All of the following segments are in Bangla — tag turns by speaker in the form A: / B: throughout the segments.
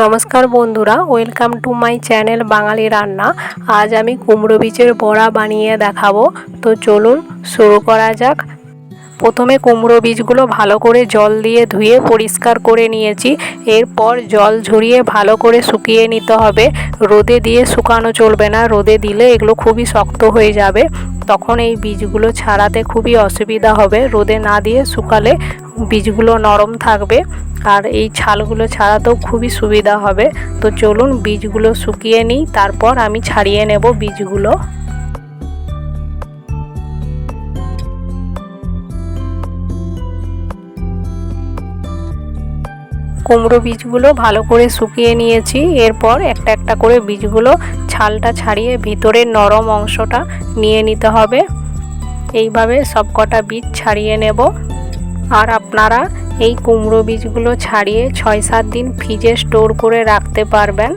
A: নমস্কার বন্ধুরা, ওয়েলকাম টু মাই চ্যানেল বাঙালি রান্না। আজ আমি কুমড়ো বীজের বড়া বানিয়ে দেখাবো। তো চলুন শুরু করা যাক। প্রথমে কুমড়ো বীজগুলো ভালো করে জল দিয়ে ধুয়ে পরিষ্কার করে নিয়েছি। এরপর জল ঝরিয়ে ভালো করে শুকিয়ে নিতে হবে। রোদে দিয়ে শুকানো চলবে না, রোদে দিলে এগুলো খুবই শক্ত হয়ে যাবে, তখন এই বীজগুলো ছাড়াতে খুবই অসুবিধা হবে। রোদে না দিয়ে শুকালে বীজগুলো নরম থাকবে আর এই ছালগুলো ছাড়াতেও খুবই সুবিধা হবে। তো চলুন বীজগুলো শুকিয়ে নিই, তারপর আমি ছাড়িয়ে নেব বীজগুলো। কুমড়ো বীজগুলো ভালো করে শুকিয়ে নিয়েছি। এরপর একটা একটা করে বীজগুলো ছালটা ছাড়িয়ে ভিতরের নরম অংশটা নিয়ে নিতে হবে। এইভাবে সবকটা বীজ ছাড়িয়ে নেব। আর আপনারা এই কুমড়ো বীজগুলো ছাড়িয়ে 6-7 দিন ফ্রিজে স্টোর করে রাখতে পারবেন।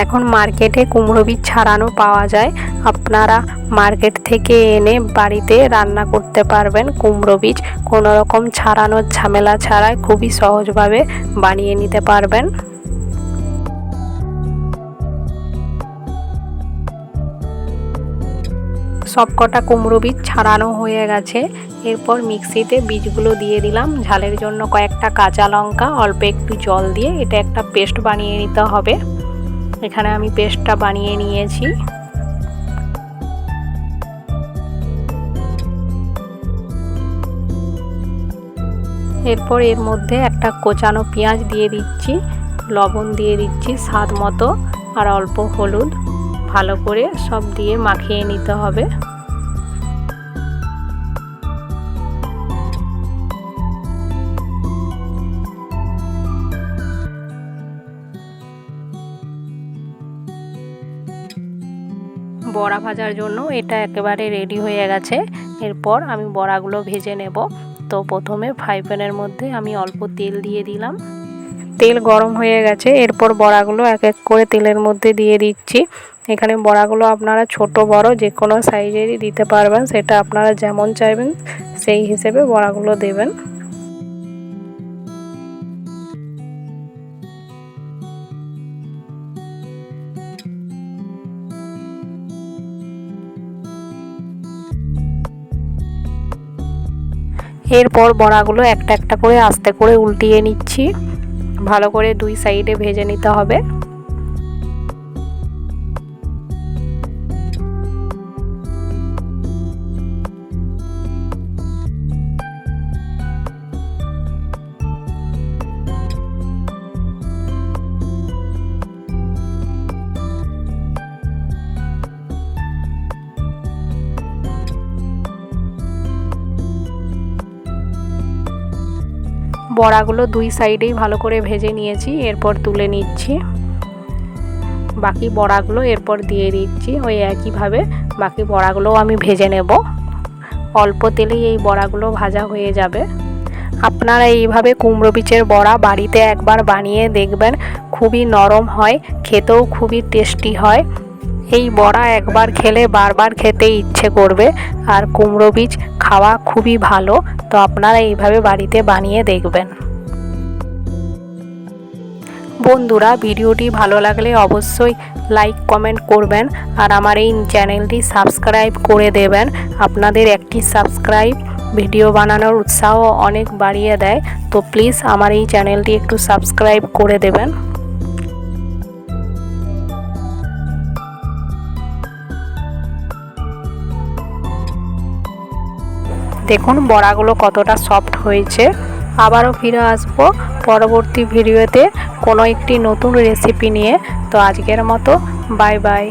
A: এখন মার্কেটে কুমড়ো বীজ ছাড়ানো পাওয়া যায়, আপনারা মার্কেট থেকে এনে বাড়িতে রান্না করতে পারবেন। কুমড়ো বীজ কোনো রকম ছাড়ানোর ঝামেলা ছাড়াই খুবই সহজভাবে বানিয়ে নিতে পারবেন। সবকটা কুমড়ো বীজ ছাড়ানো হয়ে গেছে। এরপর মিক্সিতে বীজগুলো দিয়ে দিলাম। ঝালের জন্য কয়েকটা কাঁচা লঙ্কা, অল্প একটু জল দিয়ে এটা একটা পেস্ট বানিয়ে নিতে হবে। এখানে আমি পেস্টটা বানিয়ে নিয়েছি। এরপর এর মধ্যে একটা কোচানো পেঁয়াজ দিয়ে দিচ্ছি, লবণ দিয়ে দিচ্ছি স্বাদ মতো, আর অল্প হলুদ। ভালো করে সব দিয়ে মাখিয়ে নিতে হবে। বড়া ভাজার জন্য এটা একেবারে রেডি হয়ে গেছে। এরপর আমি বড়াগুলো ভেজে নেব। তো প্রথমে ফ্রাই প্যানের মধ্যে আমি অল্প তেল দিয়ে দিলাম। তেল গরম হয়ে গেছে। এরপর বড়াগুলো এক এক করে তেলের মধ্যে দিয়ে দিচ্ছি। এখানে বড়াগুলো আপনারা ছোট বড় যে কোনো সাইজেরই দিতে পারবেন, সেটা আপনারা যেমন চাইবেন সেই হিসেবে বড়াগুলো দেবেন। এরপর বড়াগুলো একটা একটা করে আস্তে করে উল্টিয়ে নিচ্ছি। ভালো করে দুই সাইডে ভেজে নিতে হবে। বড়াগুলো দুই সাইডেই ভালো করে ভেজে নিয়েছি। এরপর তুলে নিচ্ছি। বাকি বড়াগুলো এরপর দিয়ে দিচ্ছি। ওই একইভাবে বাকি বড়াগুলোও আমি ভেজে নেব। অল্প তেলেই এই বড়াগুলো ভাজা হয়ে যাবে। আপনারা এইভাবে কুমড়ো বীজের বড়া বাড়িতে একবার বানিয়ে দেখবেন, খুবই নরম হয়, খেতেও খুবই টেস্টি হয়। এই বড়া একবার খেলে বারবার খেতে ইচ্ছে করবে। আর কুমড়ো বীজ খাওয়া খুবই ভালো। তো আপনারা এইভাবে বাড়িতে বানিয়ে দেখবেন। বন্ধুরা, ভিডিওটি ভালো লাগলে অবশ্যই লাইক কমেন্ট করবেন আর আমার এই চ্যানেলটি সাবস্ক্রাইব করে দেবেন। আপনাদের একটি সাবস্ক্রাইব ভিডিও বানানোর উৎসাহ অনেক বাড়িয়ে দেয়। তো প্লিজ আমার এই চ্যানেলটি একটু সাবস্ক্রাইব করে দেবেন। দেখুন বড়াগুলো কতটা সফট হয়েছে। আবারও ফিরে আসবো পরবর্তী ভিডিওতে কোনো একটি নতুন রেসিপি নিয়ে। তো আজকের মতো বাই বাই।